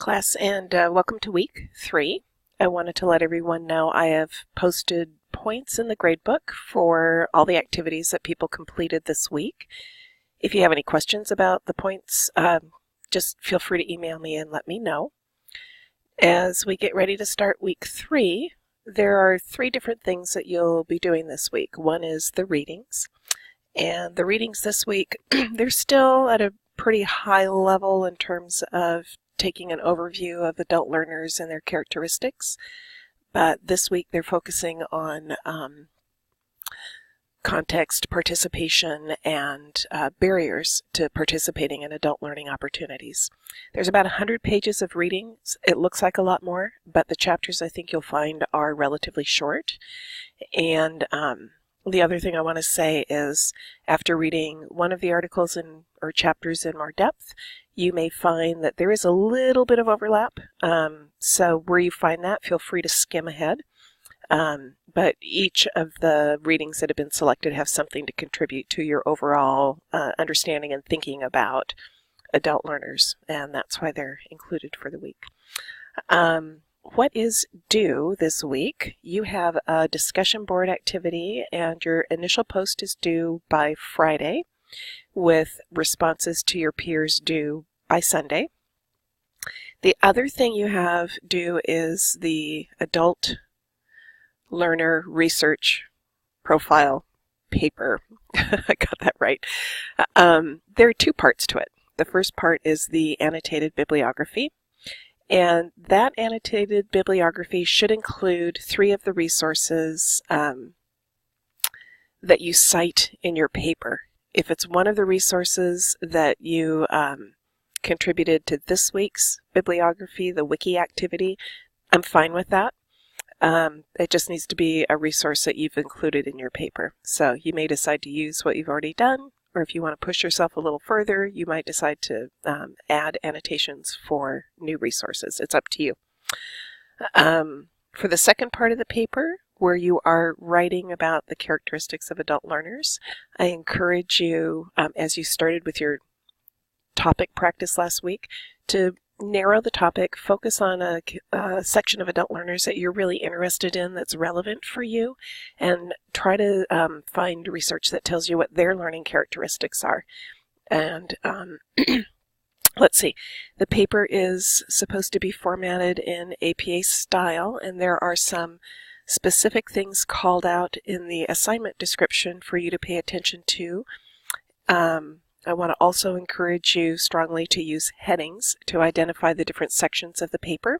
class, and welcome to week 3. I wanted to let everyone know I have posted points in the gradebook for all the activities that people completed this week. If you have any questions about the points, just feel free to email me and let me know. As we get ready to start week 3, there are 3 different things that you'll be doing this week. One is the readings, and the readings this week, they're still at a pretty high level in terms of taking an overview of adult learners and their characteristics, but this week they're focusing on context, participation, and barriers to participating in adult learning opportunities. There's about 100 pages of readings. It looks like a lot more, but the chapters I think you'll find are relatively short. And the other thing I want to say is, after reading one of the articles or chapters in more depth, you may find that there is a little bit of overlap. So where you find that, feel free to skim ahead. But each of the readings that have been selected have something to contribute to your overall understanding and thinking about adult learners, and that's why they're included for the week. What is due this week? You have a discussion board activity, and your initial post is due by Friday, with responses to your peers due by Sunday. The other thing you have due is the adult learner research profile paper. I got that right. There are 2 parts to it. The first part is the annotated bibliography. And that annotated bibliography should include 3 of the resources that you cite in your paper. If it's one of the resources that you contributed to this week's bibliography, the wiki activity, I'm fine with that. It just needs to be a resource that you've included in your paper. So you may decide to use what you've already done, or if you want to push yourself a little further, you might decide to add annotations for new resources. It's up to you. For the second part of the paper, where you are writing about the characteristics of adult learners, I encourage you, as you started with your topic practice last week, to narrow the topic, focus on a section of adult learners that you're really interested in that's relevant for you, and try to find research that tells you what their learning characteristics are. And let's see, the paper is supposed to be formatted in APA style, and there are some specific things called out in the assignment description for you to pay attention to. I want to also encourage you strongly to use headings to identify the different sections of the paper.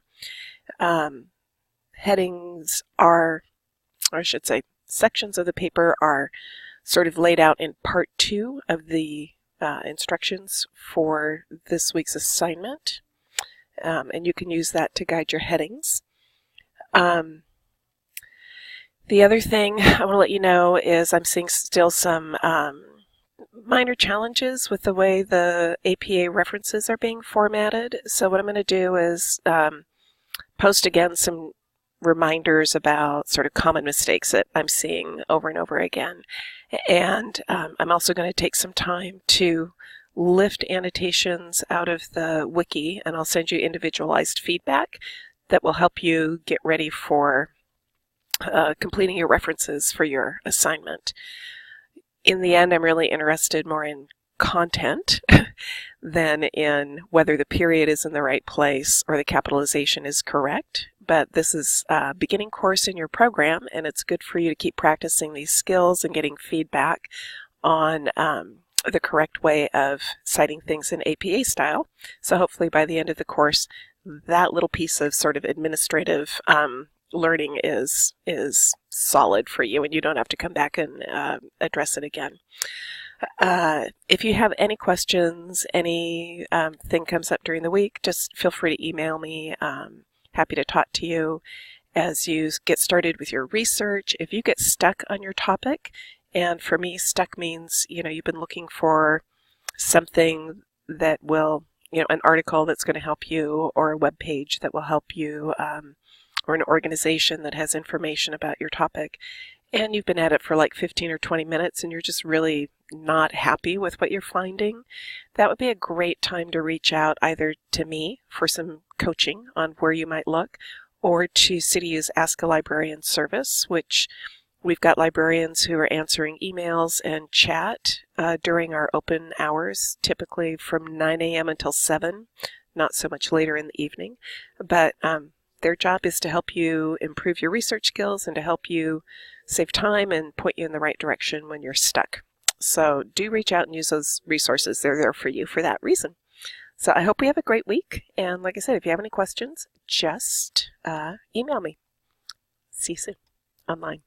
Headings are, or I should say, sections of the paper are sort of laid out in part 2 of the instructions for this week's assignment, and you can use that to guide your headings. The other thing I want to let you know is I'm seeing still some minor challenges with the way the APA references are being formatted. So what I'm going to do is post again some reminders about sort of common mistakes that I'm seeing over and over again. And I'm also going to take some time to lift annotations out of the wiki, and I'll send you individualized feedback that will help you get ready for completing your references for your assignment. In the end, I'm really interested more in content than in whether the period is in the right place or the capitalization is correct. But this is a beginning course in your program, and it's good for you to keep practicing these skills and getting feedback on the correct way of citing things in APA style. So hopefully by the end of the course, that little piece of sort of administrative learning is solid for you, and you don't have to come back and address it again. If you have any questions, anything comes up during the week, just feel free to email me. Happy to talk to you as you get started with your research. If you get stuck on your topic, and for me, stuck means, you've been looking for something that will, an article that's going to help you, or a web page that will help you, or an organization that has information about your topic, and you've been at it for like 15 or 20 minutes and you're just really not happy with what you're finding, that would be a great time to reach out either to me for some coaching on where you might look, or to CityU's Ask a Librarian service, which we've got librarians who are answering emails and chat during our open hours, typically from 9 a.m. until 7, not so much later in the evening. But their job is to help you improve your research skills and to help you save time and point you in the right direction when you're stuck. So do reach out and use those resources. They're there for you for that reason. So I hope we have a great week. And like I said, if you have any questions, just email me. See you soon online.